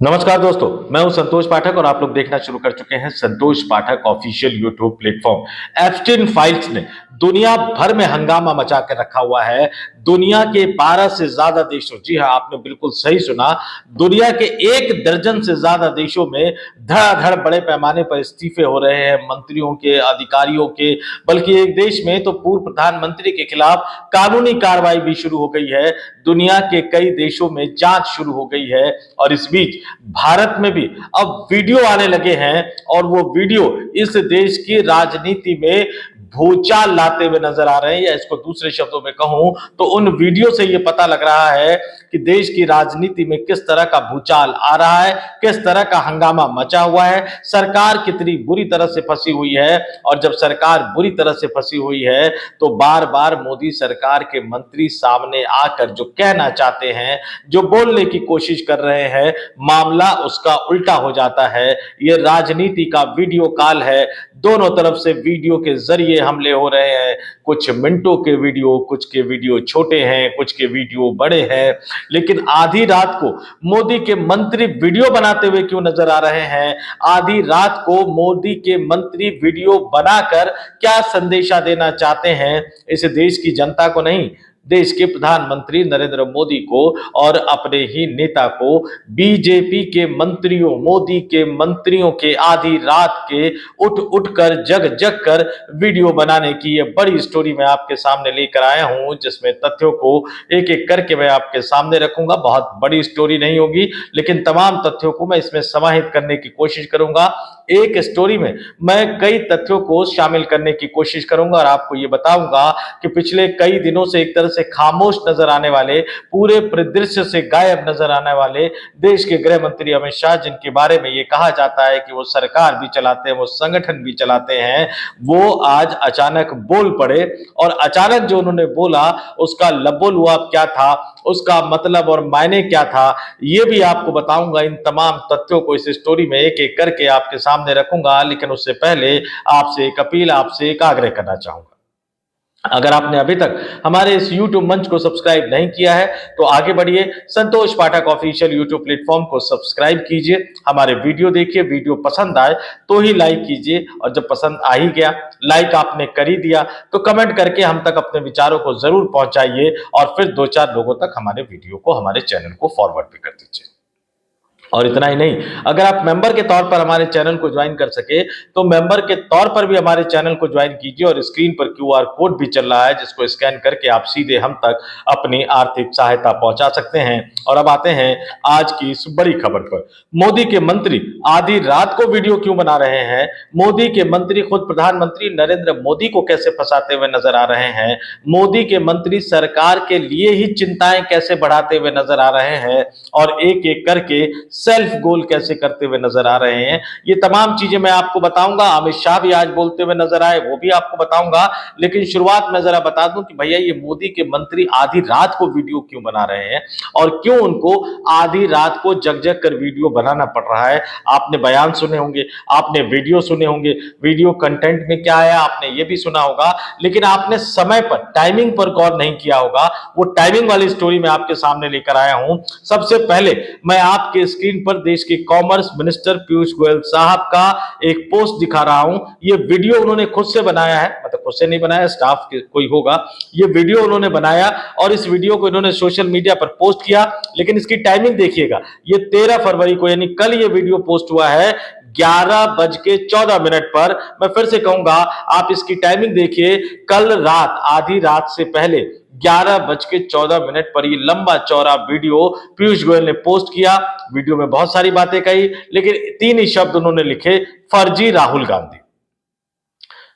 नमस्कार दोस्तों, मैं हूं संतोष पाठक और आप लोग देखना शुरू कर चुके हैं Santosh Pathak official YouTube platform. Epstein files ने दुनिया भर में हंगामा मचा के रखा हुआ है। दुनिया के 12 से ज्यादा देशों, जी हाँ आपने बिल्कुल सही सुना, दुनिया के 1 दर्जन से ज्यादा देशों में धड़ाधड़ बड़े पैमाने पर इस्तीफे हो रहे हैं मंत्रियों के, अधिकारियों के। बल्कि एक देश में तो पूर्व प्रधानमंत्री के खिलाफ कानूनी कार्रवाई भी शुरू हो गई है। दुनिया के कई देशों में जांच शुरू हो गई है और इस बीच भारत में भी अब वीडियो आने लगे हैं और वो वीडियो इस देश की राजनीति में भूचाल लाते हुए नजर आ रहे हैं। या इसको दूसरे शब्दों में कहूं तो उन वीडियो से ये पता लग रहा है कि देश की राजनीति में किस तरह का भूचाल आ रहा है, किस तरह का हंगामा मचा हुआ है, सरकार कितनी बुरी तरह से फंसी हुई है। और जब सरकार बुरी तरह से फंसी हुई है तो बार बार मोदी सरकार के मंत्री सामने आकर जो कहना चाहते हैं, जो बोलने की कोशिश कर रहे हैं, मामला उसका उल्टा हो जाता है। ये राजनीति का वीडियो कॉल है, दोनों तरफ से वीडियो के जरिए हमले हो रहे हैं। कुछ मिनटों के वीडियो, कुछ के वीडियो छोटे हैं, कुछ के वीडियो बड़े हैं। लेकिन आधी रात को मोदी के मंत्री वीडियो बनाते हुए क्यों नजर आ रहे हैं? आधी रात को मोदी के मंत्री वीडियो बनाकर क्या संदेशा देना चाहते हैं? इस देश की जनता को नहीं, देश के प्रधानमंत्री नरेंद्र मोदी को और अपने ही नेता को, बीजेपी के मंत्रियों, मोदी के मंत्रियों के आधी रात के उठ उठ कर, जग जग कर वीडियो बनाने की ये बड़ी स्टोरी मैं आपके सामने लेकर आया हूं, जिसमें तथ्यों को एक एक करके मैं आपके सामने रखूंगा। बहुत बड़ी स्टोरी नहीं होगी, लेकिन तमाम तथ्यों को मैं इसमें समाहित करने की कोशिश करूंगा। एक स्टोरी में मैं कई तथ्यों को शामिल करने की कोशिश करूंगा और आपको यह बताऊंगा कि पिछले कई दिनों से एक तरह से खामोश नजर आने वाले, पूरे परिदृश्य से गायब नजर आने वाले देश के गृह मंत्री अमित शाह, जिनके बारे में यह कहा जाता है कि वो सरकार भी चलाते हैं, वो संगठन भी चलाते हैं, वो आज अचानक बोल पड़े। और अचानक जो उन्होंने बोला उसका लबोलुआब क्या था, उसका मतलब और मायने क्या था, ये भी आपको बताऊंगा। इन तमाम तथ्यों को इस स्टोरी में एक एक करके आपके सामने रखूंगा। लेकिन उससे पहले आपसे एक अपील, आपसे एक आग्रह करना चाहूंगा। अगर आपने अभी तक हमारे इस YouTube मंच को सब्सक्राइब नहीं किया है तो आगे बढ़िए, संतोष पाठक ऑफिशियल YouTube प्लेटफॉर्म को सब्सक्राइब कीजिए, हमारे वीडियो देखिए, वीडियो पसंद आए तो ही लाइक कीजिए, और जब पसंद आ ही गया, लाइक आपने कर ही दिया, तो कमेंट करके हम तक अपने विचारों को जरूर पहुंचाइए और फिर 2-4 लोगों तक हमारे वीडियो को, हमारे चैनल को फॉरवर्ड भी कर दीजिए। और इतना ही नहीं, अगर आप मेंबर के तौर पर हमारे चैनल को ज्वाइन कर सके तो मेंबर के तौर पर भी हमारे चैनल को ज्वाइन कीजिए। और स्क्रीन पर QR कोड भी चल रहा है, जिसको स्कैन करके आप सीधे हम तक अपनी आर्थिक सहायता पहुंचा सकते हैं। और अब आते हैं आज की इस बड़ी खबर पर। मोदी के मंत्री आधी रात को वीडियो क्यों बना रहे हैं? मोदी के मंत्री खुद प्रधानमंत्री नरेंद्र मोदी को कैसे फंसाते हुए नजर आ रहे हैं? मोदी के मंत्री सरकार के लिए ही चिंताएं कैसे बढ़ाते हुए नजर आ रहे हैं? और एक एक करके सेल्फ गोल कैसे करते हुए नजर आ रहे हैं? ये तमाम चीजें मैं आपको बताऊंगा। अमित शाह भी आज बोलते हुए नजर आए, वो भी आपको बताऊंगा। लेकिन शुरुआत में जरा बता दूं कि भैया ये मोदी के मंत्री आधी रात को वीडियो क्यों बना रहे हैं और क्यों उनको आधी रात को जग जग कर वीडियो बनाना पड़ रहा है। आपने बयान सुने होंगे, आपने वीडियो सुने होंगे, वीडियो कंटेंट में क्या है आपने ये भी सुना होगा, लेकिन आपने समय पर, टाइमिंग पर गौर नहीं किया होगा। वो टाइमिंग वाली स्टोरी मैं आपके सामने लेकर आया हूं। सबसे पहले मैं आपके स्क्रीन पर देश के कॉमर्स मिनिस्टर पीयूष गोयल साहब का एक पोस्ट दिखा रहा हूं। ये वीडियो उन्होंने खुद से बनाया है, मतलब खुद से नहीं बनाया, स्टाफ कोई होगा। ये वीडियो उन्होंने बनाया और इस वीडियो को इन्होंने सोशल मीडिया पर पोस्ट किया। लेकिन इसकी टाइमिंग देखिएगा, ये 13 फरवरी को, यानी कल ये वीडियो पोस्ट हुआ है 11:14 पर। मैं फिर से कहूंगा, आप इसकी टाइमिंग देखिए, कल रात, आधी रात से पहले 11:14 पर ये लंबा चौड़ा वीडियो पीयूष गोयल ने पोस्ट किया। वीडियो में बहुत सारी बातें कही, लेकिन 3 ही शब्द उन्होंने लिखे, फर्जी राहुल गांधी।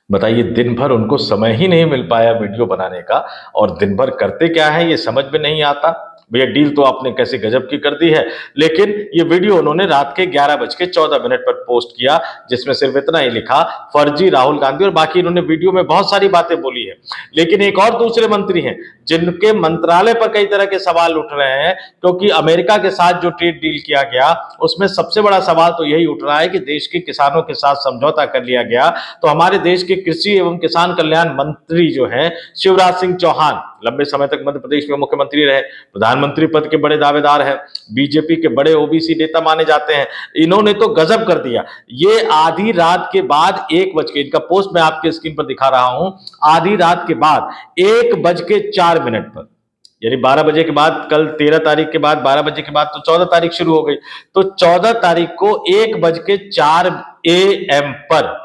बताइए, दिन भर उनको समय ही नहीं मिल पाया वीडियो बनाने का, और दिन भर करते क्या है ये समझ में नहीं आता। भैया डील तो आपने कैसे गजब की कर दी है। लेकिन ये वीडियो उन्होंने रात के 11:14 पर पोस्ट किया, जिसमें सिर्फ इतना ही लिखा, फर्जी राहुल गांधी, और बाकी इन्होंने वीडियो में बहुत सारी बातें बोली है। लेकिन एक और दूसरे मंत्री हैं जिनके मंत्रालय पर कई तरह के सवाल उठ रहे हैं, क्योंकि अमेरिका के साथ जो ट्रेड डील किया गया उसमें सबसे बड़ा सवाल तो यही उठ रहा है कि देश के किसानों के साथ समझौता कर लिया गया, तो हमारे देश के कृषि एवं किसान कल्याण मंत्री जो है शिवराज सिंह चौहान, लंबे समय तक मध्य प्रदेश में मुख्यमंत्री रहे, प्रधानमंत्री पद के बड़े दावेदार हैं, बीजेपी के बड़े ओबीसी नेता माने जाते हैं। इन्होंने तो गजब कर दिया। ये आधी रात के बाद 1 बज के, इनका पोस्ट मैं आपके स्क्रीन पर दिखा रहा हूं, आधी रात के बाद 1 बज के 4 मिनट पर, यानी 12 बजे के बाद, कल 13 तारीख के बाद 12 बजे के बाद तो 14 तारीख शुरू हो गई, तो 14 तारीख को 1 बज के 4 AM पर,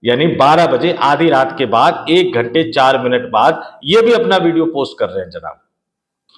यानी 12 बजे आधी रात के बाद 1 घंटे 4 मिनट बाद ये भी अपना वीडियो पोस्ट कर रहे हैं जनाब।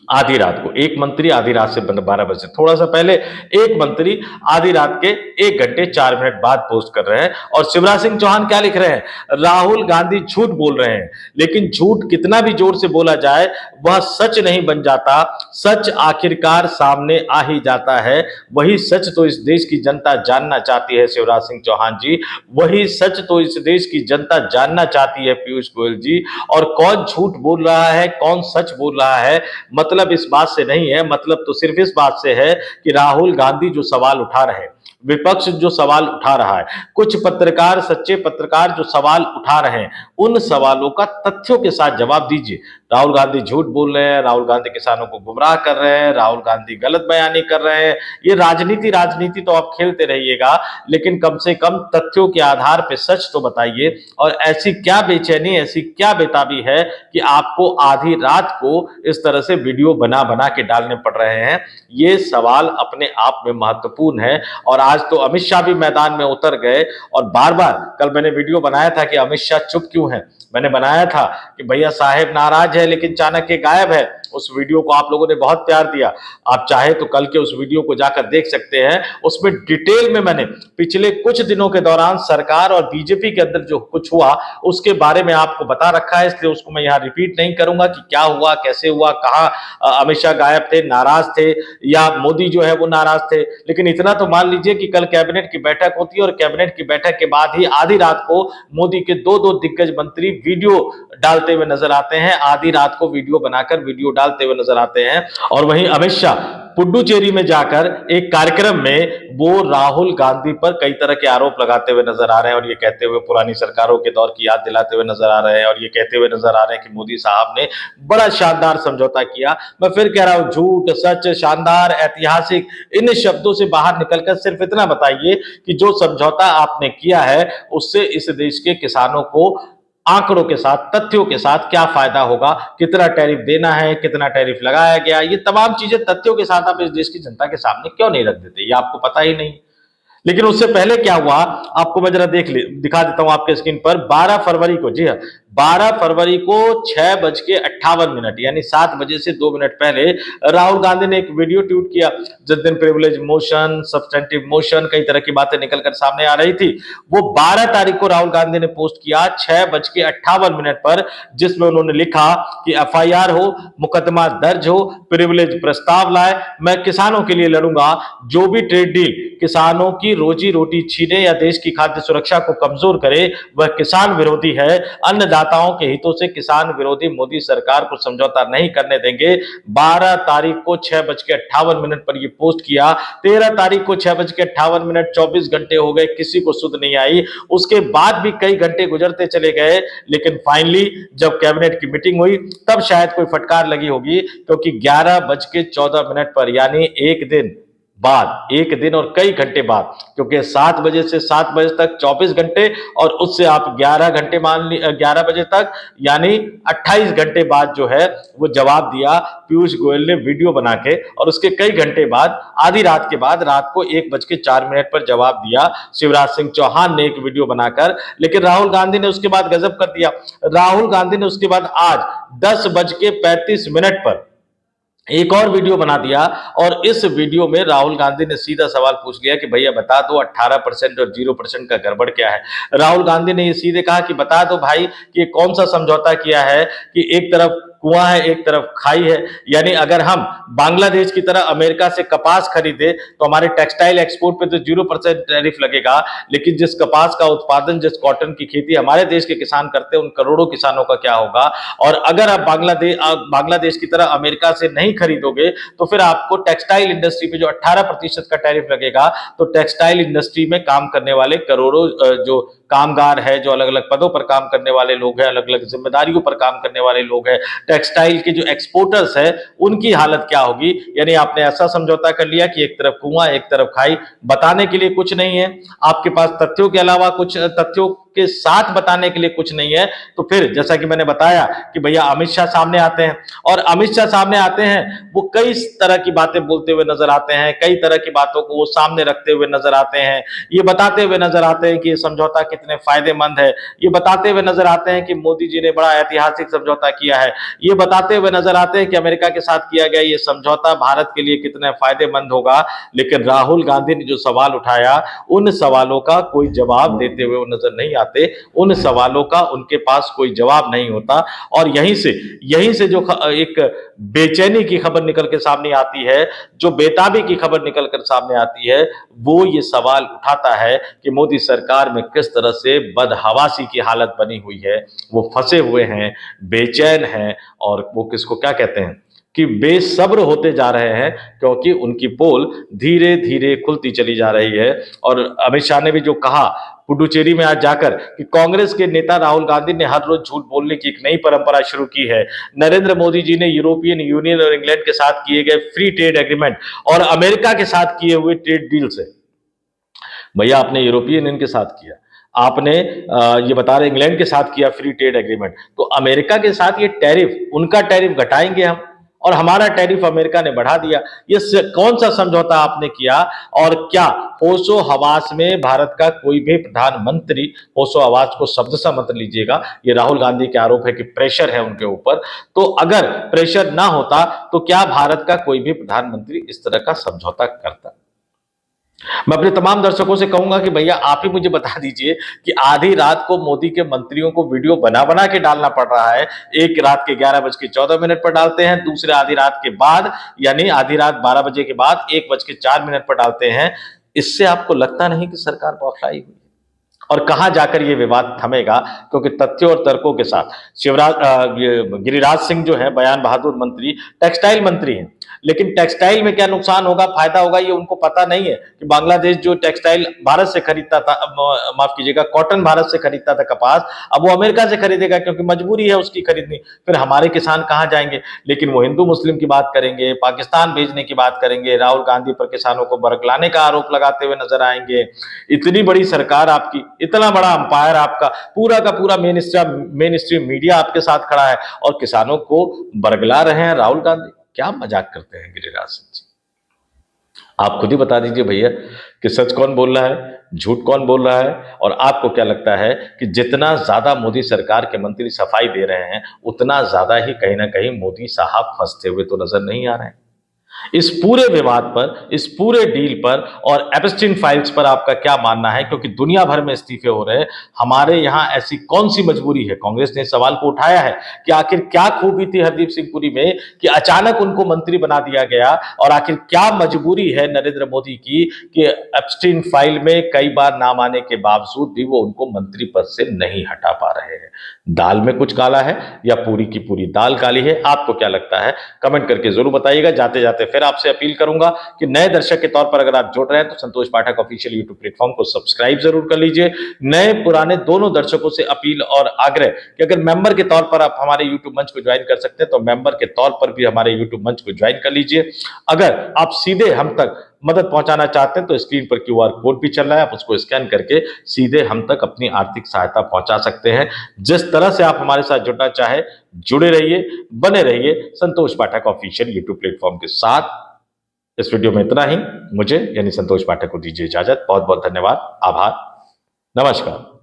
आधी रात को एक मंत्री, आधी रात से 12 बजे थोड़ा सा पहले एक मंत्री आधी रात के 1 घंटे 4 मिनट बाद पोस्ट कर रहे हैं। और शिवराज सिंह चौहान क्या लिख रहे हैं, राहुल गांधी झूठ बोल रहे हैं, लेकिन झूठ कितना भी जोर से बोला जाए वह सच नहीं बन जाता, सच आखिरकार सामने आ ही जाता है। वही सच तो इस देश की जनता जानना चाहती है शिवराज सिंह चौहान जी, वही सच तो इस देश की जनता जानना चाहती है पीयूष गोयल जी। और कौन झूठ बोल रहा है, कौन सच बोल रहा है, मतलब इस बात से नहीं है, मतलब तो सिर्फ इस बात से है कि राहुल गांधी जो सवाल उठा रहे हैं, विपक्ष जो सवाल उठा रहा है, कुछ पत्रकार, सच्चे पत्रकार जो सवाल उठा रहे हैं, उन सवालों का तथ्यों के साथ जवाब दीजिए। राहुल गांधी झूठ बोल रहे हैं, राहुल गांधी किसानों को गुमराह कर रहे हैं, राहुल गांधी गलत बयानी कर रहे हैं, ये राजनीति तो आप खेलते रहिएगा, लेकिन कम से कम तथ्यों के आधार पर सच तो बताइए। और ऐसी क्या बेचैनी, ऐसी क्या बेताबी है कि आपको आधी रात को इस तरह से वीडियो बना बना के डालने पड़ रहे हैं? ये सवाल अपने आप में महत्वपूर्ण है। और आज तो अमित शाह भी मैदान में उतर गए और बार बार, कल मैंने वीडियो बनाया था कि अमित शाह चुप क्यों है, मैंने बनाया था कि भैया साहेब नाराज है लेकिन चाणक्य गायब है। उस वीडियो को आप लोगों ने बहुत प्यार दिया, आप चाहे तो कल के उस वीडियो को जाकर देख सकते हैं। उसमें डिटेल में मैंने पिछले कुछ दिनों के दौरान सरकार और बीजेपी के अंदर जो कुछ हुआ उसके बारे में आपको बता रखा है, इसलिए उसको मैं यहाँ रिपीट नहीं करूंगा कि क्या हुआ, कैसे हुआ, कहाँ अमित शाह गायब थे, नाराज थे, या मोदी जो है वो नाराज थे। लेकिन इतना तो मान लीजिए कि कल कैबिनेट की बैठक होती है और कैबिनेट की बैठक के बाद ही आधी रात को मोदी के दो दिग्गज मंत्री वीडियो डालते हुए नजर आते हैं, आधी रात को वीडियो बनाकर वीडियो डालते हुए नजर आते हैं। और वहीं अमित शाह पुडुचेरी में जाकर एक कार्यक्रम में वो राहुल गांधी पर कई तरह के आरोप लगाते हुए नजर आ रहे हैं और ये कहते हुए पुरानी सरकारों के दौर की याद दिलाते हुए नजर आ रहे हैं और ये कहते हुए नजर आ रहे हैं कि मोदी साहब ने बड़ा शानदार समझौता किया। मैं फिर कह रहा हूं, झूठ, सच, शानदार, ऐतिहासिक, इन शब्दों से बाहर निकलकर सिर्फ इतना बताइए कि जो समझौता आपने किया है उससे इस देश के किसानों को आंकड़ों के साथ, तथ्यों के साथ क्या फायदा होगा, कितना टैरिफ देना है, कितना टैरिफ लगाया गया, ये तमाम चीजें तथ्यों के साथ आप इस देश की जनता के सामने क्यों नहीं रख देते, ये आपको पता ही नहीं। लेकिन उससे पहले क्या हुआ आपको मैं जरा दिखा देता हूं आपके स्क्रीन पर। 12 फरवरी को, जी हाँ, 12 फरवरी को 6:58 यानी 7 बजे से 2 मिनट पहले राहुल गांधी ने एक वीडियो ट्वीट किया जिस दिन प्रिविलेज मोशन, सब्सटेंटिव मोशन, कई तरह की बातें निकलकर सामने आ रही थी। वो 12 तारीख को राहुल गांधी ने पोस्ट किया 6:58 पर, जिसमें उन्होंने लिखा कि FIR हो, मुकदमा दर्ज हो, प्रिविलेज प्रस्ताव लाए, मैं किसानों के लिए लड़ूंगा, जो भी ट्रेड डील किसानों की रोजी रोटी छीने या देश की खाद्य सुरक्षा को कमजोर करे वह किसान विरोधी है। अन्नदाताओं के हितों से किसान विरोधी मोदी सरकार को समझौता नहीं करने देंगे। 12 तारीख को 6:58 पर यह पोस्ट किया। 13 तारीख को 6:58, 24 घंटे हो गए, किसी को सुध नहीं आई। उसके बाद भी कई घंटे गुजरते चले गए, लेकिन फाइनली जब कैबिनेट की मीटिंग हुई तब शायद कोई फटकार लगी होगी, क्योंकि 11:14 पर यानी एक दिन बाद, एक दिन और कई घंटे बाद, क्योंकि 7 बजे से 7 बजे तक 24 घंटे और उससे आप 11 घंटे मान ली, 11 बजे तक यानी 28 घंटे बाद जो है वो जवाब दिया पीयूष गोयल ने वीडियो बना के। और उसके कई घंटे बाद, आधी रात के बाद, रात को 1:04 पर जवाब दिया शिवराज सिंह चौहान ने एक वीडियो बनाकर। लेकिन राहुल गांधी ने उसके बाद गजब कर दिया। राहुल गांधी ने उसके बाद आज 10:35 पर एक और वीडियो बना दिया और इस वीडियो में राहुल गांधी ने सीधा सवाल पूछ लिया कि भैया बता दो 18% और 0% का गड़बड़ क्या है। राहुल गांधी ने ये सीधे कहा कि बता दो भाई कि कौन सा समझौता किया है कि एक तरफ कुआं है एक तरफ खाई है। यानी अगर हम बांग्लादेश की तरह अमेरिका से कपास खरीदे तो हमारे टेक्सटाइल एक्सपोर्ट पे तो 0% टैरिफ लगेगा, लेकिन जिस कपास का उत्पादन, जिस कॉटन की खेती हमारे देश के किसान करते हैं उन करोड़ों किसानों का क्या होगा। और अगर आप बांग्लादेश की तरह अमेरिका से नहीं खरीदोगे तो फिर आपको टेक्सटाइल इंडस्ट्री पे जो 18% का टैरिफ लगेगा, तो टेक्सटाइल इंडस्ट्री में काम करने वाले करोड़ों जो कामगार है, जो अलग अलग पदों पर काम करने वाले लोग हैं, अलग अलग जिम्मेदारियों पर काम करने वाले लोग हैं, टेक्सटाइल के जो एक्सपोर्टर्स है, उनकी हालत क्या होगी। यानी आपने ऐसा समझौता कर लिया कि एक तरफ कुआं एक तरफ खाई, बताने के लिए कुछ नहीं है, आपके पास तथ्यों के अलावा कुछ तथ्यों के साथ बताने के लिए कुछ नहीं है। तो फिर जैसा कि मैंने बताया कि भैया अमित शाह सामने आते हैं, और अमित शाह सामने आते हैं, वो कई तरह की बातें बोलते हुए नजर आते हैं, कई तरह की बातों को वो सामने रखते हुए नजर आते हैं, ये बताते हुए नजर आते हैं कि ये समझौता कितने फायदेमंद है, ये बताते हुए नजर आते हैं कि मोदी जी ने बड़ा ऐतिहासिक समझौता किया है, ये बताते हुए नजर आते हैं कि अमेरिका के साथ किया गया ये समझौता भारत के लिए कितना फायदेमंद होगा। लेकिन राहुल गांधी ने जो सवाल उठाया, उन सवालों का कोई जवाब देते हुए वो नजर नहीं आते, उन सवालों का उनके पास कोई जवाब नहीं होता। और यहीं से जो एक बेचैनी की खबर निकल के सामने आती है, जो बेताबी की खबर निकल कर सामने आती है, वो ये सवाल उठाता है कि मोदी सरकार में किस तरह से बदहवासी की हालत बनी हुई है, वो फंसे हुए हैं, बेचैन हैं, और वो किसको क्या कहते हैं कि बेसब्र होते जा रहे हैं, क्योंकि उनकी पोल धीरे धीरे खुलती चली जा रही है। और अमित शाह ने भी जो कहा पुडुचेरी में आज जाकर कि कांग्रेस के नेता राहुल गांधी ने हर रोज झूठ बोलने की एक नई परंपरा शुरू की है। नरेंद्र मोदी जी ने यूरोपियन यूनियन और इंग्लैंड के साथ किए गए फ्री ट्रेड एग्रीमेंट और अमेरिका के साथ किए हुए ट्रेड डील से, भैया आपने यूरोपियन यूनियन के साथ किया, आपने ये बता रहे इंग्लैंड के साथ किया फ्री ट्रेड एग्रीमेंट, तो अमेरिका के साथ ये टैरिफ, उनका टैरिफ घटाएंगे हम, और हमारा टैरिफ अमेरिका ने बढ़ा दिया। ये कौन सा समझौता आपने किया। और क्या होशो हवास में भारत का कोई भी प्रधानमंत्री, होशो हवास को शब्द सा मत लीजिएगा, ये राहुल गांधी के आरोप है कि प्रेशर है उनके ऊपर, तो अगर प्रेशर ना होता तो क्या भारत का कोई भी प्रधानमंत्री इस तरह का समझौता करता। मैं अपने तमाम दर्शकों से कहूंगा कि भैया आप ही मुझे बता दीजिए कि आधी रात को मोदी के मंत्रियों को वीडियो बना बना के डालना पड़ रहा है। एक रात के 11:14 पर डालते हैं, दूसरे आधी रात के बाद यानी आधी रात 12 बजे के बाद 1:04 पर डालते हैं। इससे आपको लगता नहीं कि सरकार बौखलाई हुई है? और कहां जाकर यह विवाद थमेगा, क्योंकि तथ्यों और तर्कों के साथ गिरिराज सिंह जो है, बयान बहादुर मंत्री, टेक्सटाइल मंत्री हैं, लेकिन टेक्सटाइल में क्या नुकसान होगा फायदा होगा ये उनको पता नहीं है कि बांग्लादेश जो टेक्सटाइल भारत से खरीदता था, माफ कीजिएगा कॉटन भारत से खरीदता था कपास, अब वो अमेरिका से खरीदेगा क्योंकि मजबूरी है उसकी खरीदनी। फिर हमारे किसान कहां जाएंगे। लेकिन वो हिंदू मुस्लिम की बात करेंगे, पाकिस्तान भेजने की बात करेंगे, राहुल गांधी पर किसानों को बरगलाने का आरोप लगाते हुए नजर आएंगे। इतनी बड़ी सरकार आपकी, इतना बड़ा अंपायर आपका, पूरा का पूरा मेन स्ट्रीम मीडिया आपके साथ खड़ा है, और किसानों को बरगला रहे हैं राहुल गांधी। क्या मजाक करते हैं गिरिराज सिंह जी। आप खुद ही बता दीजिए भैया कि सच कौन बोल रहा है, झूठ कौन बोल रहा है। और आपको क्या लगता है कि जितना ज्यादा मोदी सरकार के मंत्री सफाई दे रहे हैं, उतना ज्यादा ही कहीं ना कहीं मोदी साहब फंसते हुए तो नजर नहीं आ रहे हैं। इस पूरे विवाद पर, इस पूरे डील पर और एप्स्टीन फाइल्स पर आपका क्या मानना है, क्योंकि दुनिया भर में इस्तीफे हो रहे हैं, हमारे यहां ऐसी कौन सी मजबूरी है। कांग्रेस ने सवाल को उठाया है कि आखिर क्या खूबी थी हरदीप सिंह पुरी में कि अचानक उनको मंत्री बना दिया गया, और आखिर क्या मजबूरी है नरेंद्र मोदी की कि एप्स्टीन फाइल में कई बार नाम आने के बावजूद भी वो उनको मंत्री पद से नहीं हटा पा रहे हैं। दाल में कुछ काला है या पूरी की पूरी दाल काली है, आपको क्या लगता है कमेंट करके जरूर बताइएगा। जाते जाते फिर आपसे अपील करूंगा कि नए दर्शक के तौर पर अगर आप जुड़ रहे हैं तो संतोष पाठक ऑफिशियल यूट्यूब प्लेटफॉर्म को सब्सक्राइब जरूर कर लीजिए। नए पुराने दोनों दर्शकों से अपील और आग्रह कि अगर मेंबर के तौर पर आप हमारे यूट्यूब मंच को ज्वाइन कर सकते हैं तो मेंबर के तौर पर भी हमारे यूट्यूब मंच को ज्वाइन कर लीजिए। अगर आप सीधे हम तक मदद पहुंचाना चाहते हैं तो स्क्रीन पर क्यूआर कोड भी चल रहा है, आप उसको स्कैन करके सीधे हम तक अपनी आर्थिक सहायता पहुंचा सकते हैं। जिस तरह से आप हमारे साथ जुड़ना चाहे जुड़े रहिए, बने रहिए संतोष पाठक ऑफिशियल यूट्यूब प्लेटफॉर्म के साथ। इस वीडियो में इतना ही। मुझे यानी संतोष पाठक को दीजिए इजाजत। बहुत बहुत धन्यवाद, आभार, नमस्कार।